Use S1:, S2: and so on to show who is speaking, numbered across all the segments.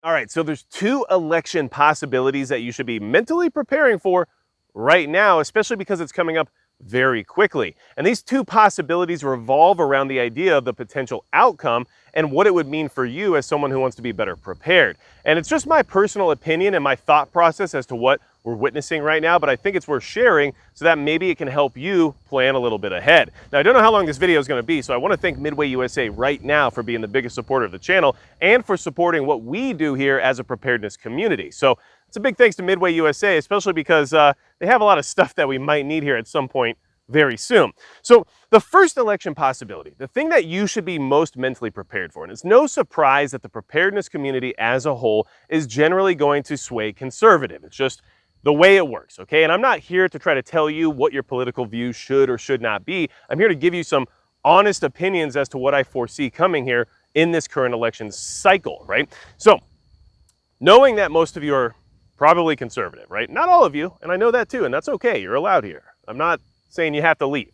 S1: All right, so there's two election possibilities that you should be mentally preparing for right now, especially because it's coming up very quickly. And these two possibilities revolve around the idea of the potential outcome and what it would mean for you as someone who wants to be better prepared. And it's just my personal opinion and my thought process as to what we're witnessing right now, but I think it's worth sharing so that maybe it can help you plan a little bit ahead. Now, I don't know how long this video is going to be, so I want to thank Midway USA right now for being the biggest supporter of the channel and for supporting what we do here as a preparedness community. So it's a big thanks to Midway USA, especially because they have a lot of stuff that we might need here at some point very soon. So the first election possibility, the thing that you should be most mentally prepared for, and it's no surprise that the preparedness community as a whole is generally going to sway conservative. It's just the way it works, okay? And I'm not here to try to tell you what your political views should or should not be. I'm here to give you some honest opinions as to what I foresee coming here in this current election cycle, right? So, knowing that most of you are probably conservative, right? Not all of you, and I know that too, and that's okay. You're allowed here. I'm not saying you have to leave.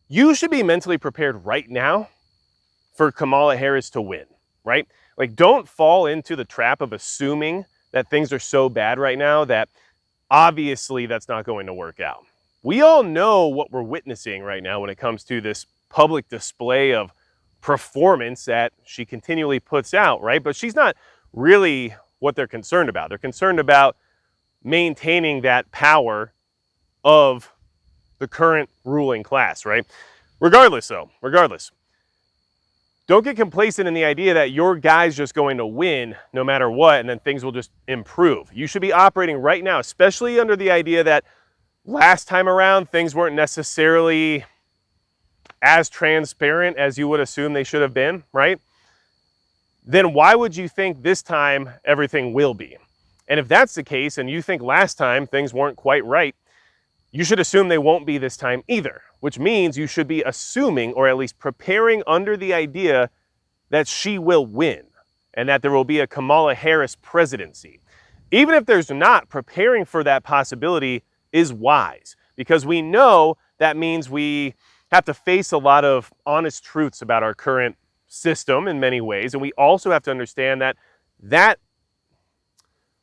S1: You should be mentally prepared right now for Kamala Harris to win, right? Like, don't fall into the trap of assuming that things are so bad right now that obviously that's not going to work out. We all know what we're witnessing right now when it comes to this public display of performance that she continually puts out, right? But she's not really what they're concerned about. They're concerned about maintaining that power of the current ruling class, right? Regardless, don't get complacent in the idea that your guy's just going to win no matter what, and then things will just improve. You should be operating right now, especially under the idea that last time around, things weren't necessarily as transparent as you would assume they should have been, right? Then why would you think this time everything will be? And if that's the case, and you think last time things weren't quite right, you should assume they won't be this time either, which means you should be assuming, or at least preparing under the idea that she will win and that there will be a Kamala Harris presidency. Even if there's not, preparing for that possibility is wise, because we know that means we have to face a lot of honest truths about our current system in many ways. And we also have to understand that that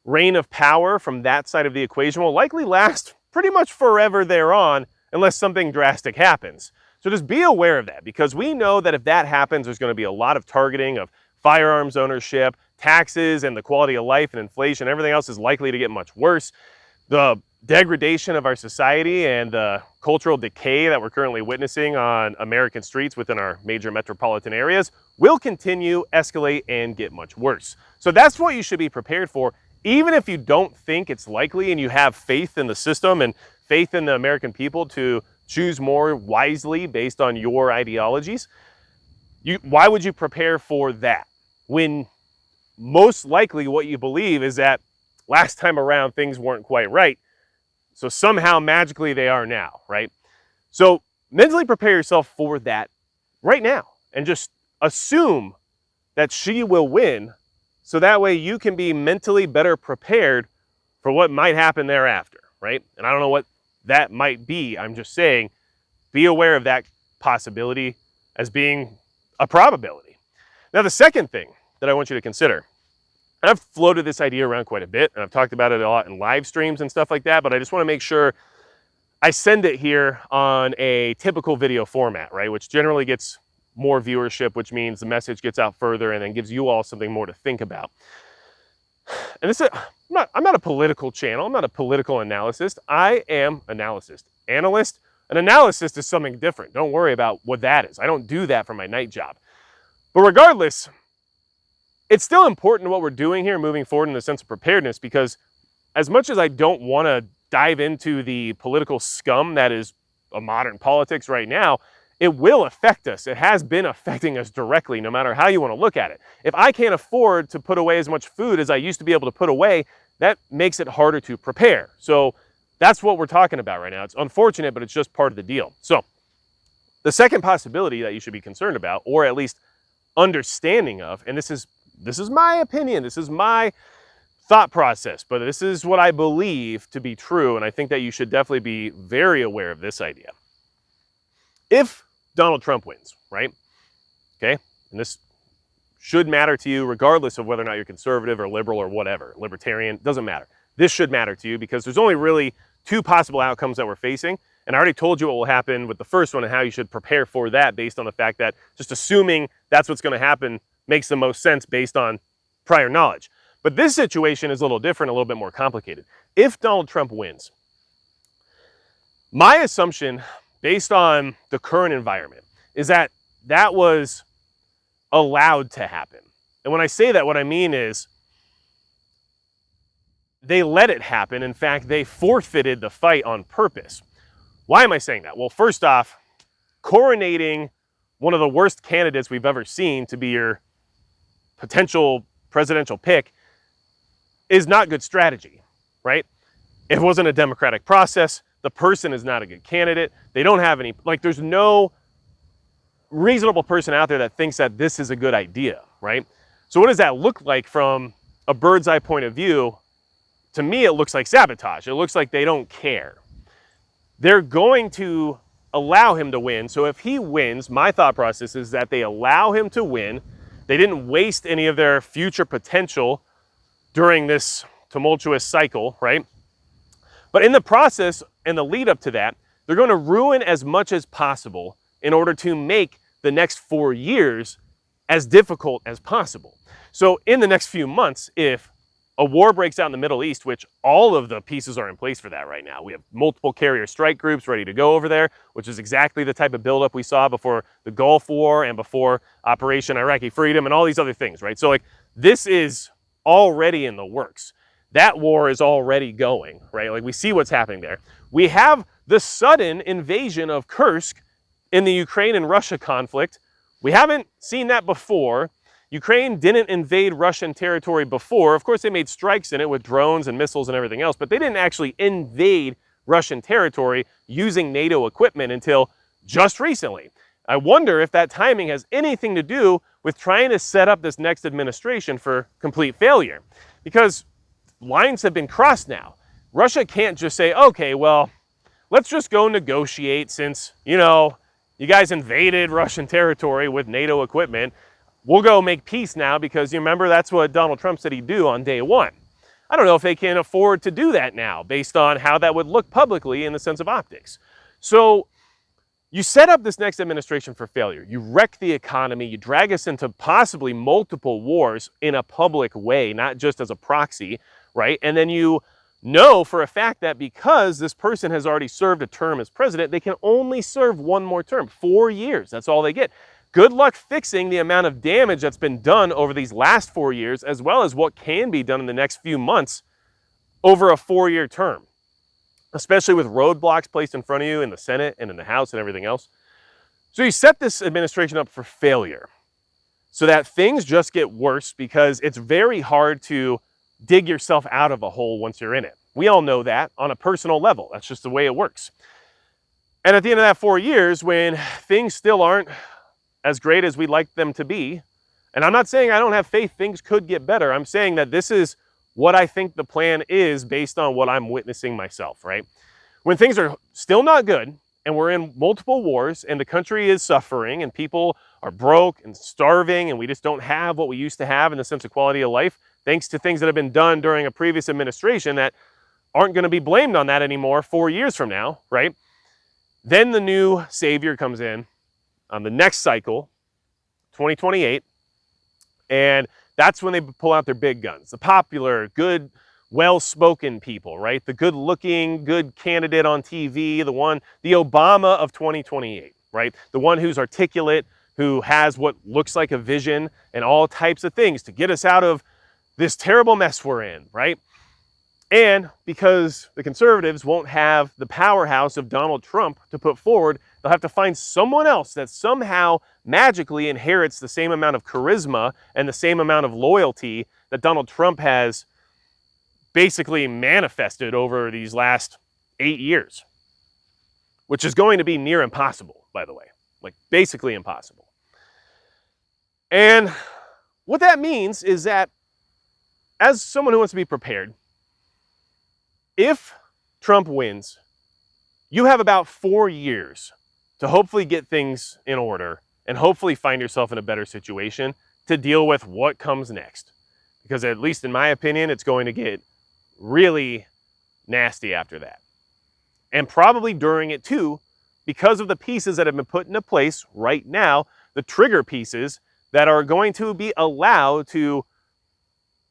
S1: reign of power from that side of the equation will likely last pretty much forever thereon, unless something drastic happens. So just be aware of that, because we know that if that happens, there's going to be a lot of targeting of firearms ownership, taxes, and the quality of life, and inflation. Everything else is likely to get much worse. The degradation of our society and the cultural decay that we're currently witnessing on American streets within our major metropolitan areas will continue, escalate, and get much worse. So that's what you should be prepared for. Even if you don't think it's likely and you have faith in the system and faith in the American people to choose more wisely based on your ideologies, why would you prepare for that when most likely what you believe is that last time around things weren't quite right, so somehow magically they are now, right? So mentally prepare yourself for that right now and just assume that she will win, so that way you can be mentally better prepared for what might happen thereafter, right? And I don't know what that might be. I'm just saying, be aware of that possibility as being a probability. Now, the second thing that I want you to consider, and I've floated this idea around quite a bit, and I've talked about it a lot in live streams and stuff like that, but I just want to make sure I send it here on a typical video format, right? Which generally gets more viewership, which means the message gets out further and then gives you all something more to think about. And this is, I'm not a political channel. I'm not a political analyst. I am analyst. Analyst? An analyst is something different. Don't worry about what that is. I don't do that for my night job. But regardless, it's still important what we're doing here moving forward in the sense of preparedness, because as much as I don't want to dive into the political scum that is a modern politics right now, it will affect us. It has been affecting us directly, no matter how you want to look at it. If I can't afford to put away as much food as I used to be able to put away, that makes it harder to prepare. So that's what we're talking about right now. It's unfortunate, but it's just part of the deal. So the second possibility that you should be concerned about, or at least understanding of, and this is my opinion, this is my thought process, but this is what I believe to be true, and I think that you should definitely be very aware of this idea. If Donald Trump wins, right? Okay, and this should matter to you regardless of whether or not you're conservative or liberal or whatever, libertarian, doesn't matter. This should matter to you because there's only really two possible outcomes that we're facing. And I already told you what will happen with the first one and how you should prepare for that based on the fact that just assuming that's what's going to happen makes the most sense based on prior knowledge. But this situation is a little different, a little bit more complicated. If Donald Trump wins, my assumption based on the current environment is that that was allowed to happen. And when I say that, what I mean is they let it happen. In fact, they forfeited the fight on purpose. Why am I saying that? Well, first off, coronating one of the worst candidates we've ever seen to be your potential presidential pick is not good strategy, right? It wasn't a democratic process. The person is not a good candidate. They don't have any, like, there's no reasonable person out there that thinks that this is a good idea, right? So what does that look like from a bird's eye point of view? To me, it looks like sabotage. It looks like they don't care. They're going to allow him to win. So if he wins, my thought process is that they allow him to win. They didn't waste any of their future potential during this tumultuous cycle, right? But in the process and the lead up to that, they're going to ruin as much as possible in order to make the next 4 years as difficult as possible. So in the next few months, if a war breaks out in the Middle East, which all of the pieces are in place for that right now. We have multiple carrier strike groups ready to go over there, which is exactly the type of buildup we saw before the Gulf War and before Operation Iraqi Freedom and all these other things, right? So like this is already in the works. That war is already going, right? Like we see what's happening there. We have the sudden invasion of Kursk in the Ukraine and Russia conflict. We haven't seen that before. Ukraine didn't invade Russian territory before. Of course, they made strikes in it with drones and missiles and everything else, but they didn't actually invade Russian territory using NATO equipment until just recently. I wonder if that timing has anything to do with trying to set up this next administration for complete failure. Because lines have been crossed now. Russia can't just say, okay, well, let's just go negotiate since, you know, you guys invaded Russian territory with NATO equipment. We'll go make peace now because you remember that's what Donald Trump said he'd do on day one. I don't know if they can afford to do that now based on how that would look publicly in the sense of optics. So you set up this next administration for failure. You wreck the economy. You drag us into possibly multiple wars in a public way, not just as a proxy, right? And then you know for a fact that because this person has already served a term as president, they can only serve one more term, 4 years. That's all they get. Good luck fixing the amount of damage that's been done over these last 4 years, as well as what can be done in the next few months over a 4-year term, especially with roadblocks placed in front of you in the Senate and in the House and everything else. So you set this administration up for failure so that things just get worse because it's very hard to dig yourself out of a hole once you're in it. We all know that on a personal level. That's just the way it works. And at the end of that 4 years, when things still aren't as great as we'd like them to be, and I'm not saying I don't have faith things could get better. I'm saying that this is what I think the plan is based on what I'm witnessing myself, right? When things are still not good and we're in multiple wars and the country is suffering and people are broke and starving and we just don't have what we used to have in the sense of quality of life, thanks to things that have been done during a previous administration that aren't going to be blamed on that anymore 4 years from now, right? Then the new savior comes in on the next cycle, 2028, and that's when they pull out their big guns. The popular, good, well-spoken people, right? The good-looking, good candidate on TV, the Obama of 2028, right? The one who's articulate, who has what looks like a vision and all types of things to get us out of this terrible mess we're in, right? And because the conservatives won't have the powerhouse of Donald Trump to put forward, they'll have to find someone else that somehow magically inherits the same amount of charisma and the same amount of loyalty that Donald Trump has basically manifested over these last 8 years, which is going to be near impossible, by the way, like basically impossible. And what that means is that as someone who wants to be prepared, if Trump wins, you have about 4 years to hopefully get things in order and hopefully find yourself in a better situation to deal with what comes next. Because at least in my opinion, it's going to get really nasty after that. And probably during it too, because of the pieces that have been put into place right now, the trigger pieces that are going to be allowed to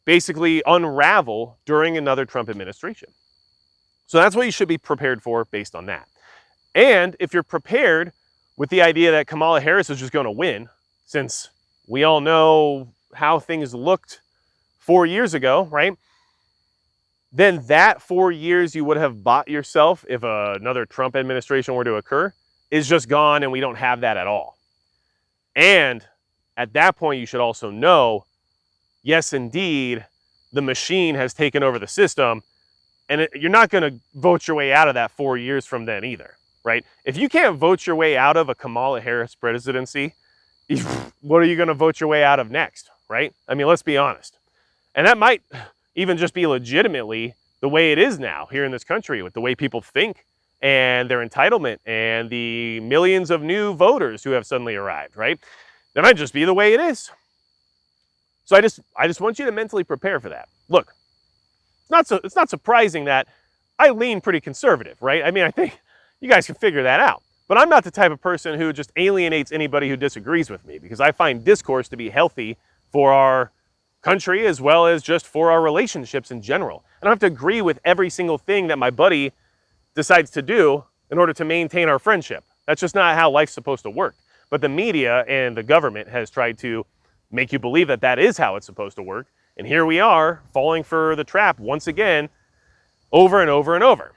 S1: basically unravel during another Trump administration. So that's what you should be prepared for based on that. And if you're prepared with the idea that Kamala Harris is just going to win, since we all know how things looked 4 years ago, right? Then that 4 years you would have bought yourself if another Trump administration were to occur is just gone, and we don't have that at all. And at that point, you should also know, yes, indeed, the machine has taken over the system, and you're not going to vote your way out of that 4 years from then either, right? If you can't vote your way out of a Kamala Harris presidency, what are you going to vote your way out of next, right? I mean, let's be honest. And that might even just be legitimately the way it is now here in this country, with the way people think and their entitlement and the millions of new voters who have suddenly arrived, right? That might just be the way it is. So I just want you to mentally prepare for that. Look, it's not surprising that I lean pretty conservative, right? I mean, I think you guys can figure that out. But I'm not the type of person who just alienates anybody who disagrees with me, because I find discourse to be healthy for our country as well as just for our relationships in general. I don't have to agree with every single thing that my buddy decides to do in order to maintain our friendship. That's just not how life's supposed to work. But the media and the government has tried to make you believe that that is how it's supposed to work. And here we are falling for the trap once again, over and over and over.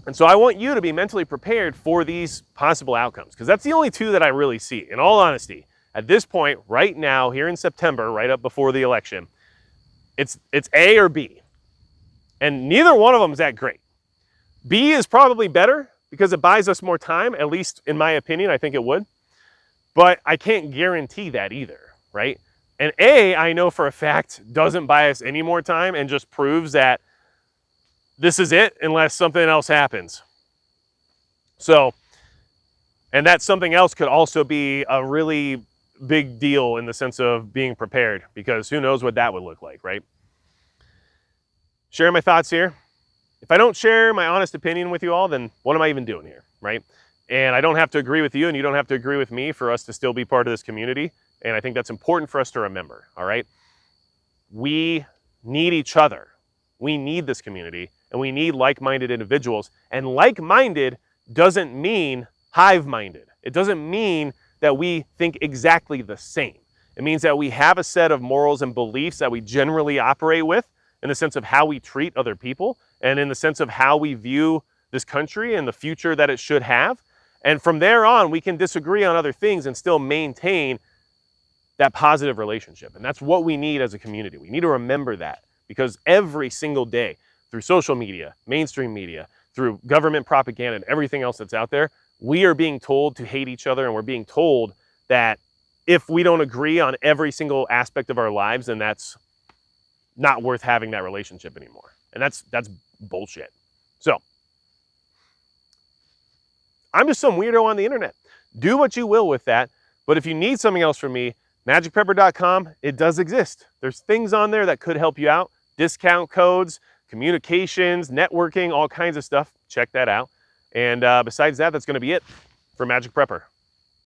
S1: And so I want you to be mentally prepared for these possible outcomes, because that's the only two that I really see. In all honesty, at this point, right now, here in September, right up before the election, it's A or B. And neither one of them is that great. B is probably better because it buys us more time, at least in my opinion, I think it would. But I can't guarantee that either, right? And A, I know for a fact, doesn't buy us any more time and just proves that this is it unless something else happens. So, and that something else could also be a really big deal in the sense of being prepared, because who knows what that would look like, right? Sharing my thoughts here. If I don't share my honest opinion with you all, then what am I even doing here, right? And I don't have to agree with you, and you don't have to agree with me for us to still be part of this community. And I think that's important for us to remember, all right? We need each other. We need this community, and we need like-minded individuals. And like-minded doesn't mean hive-minded. It doesn't mean that we think exactly the same. It means that we have a set of morals and beliefs that we generally operate with, in the sense of how we treat other people, and in the sense of how we view this country and the future that it should have. And from there on, we can disagree on other things and still maintain that positive relationship. And that's what we need as a community. We need to remember that, because every single day, through social media, mainstream media, through government propaganda and everything else that's out there, we are being told to hate each other, and we're being told that if we don't agree on every single aspect of our lives, then that's not worth having that relationship anymore. And that's bullshit. So, I'm just some weirdo on the internet. Do what you will with that. But if you need something else from me, magicprepper.com, it does exist. There's things on there that could help you out. Discount codes, communications, networking, all kinds of stuff. Check that out. And besides that, that's going to be it for Magic Prepper.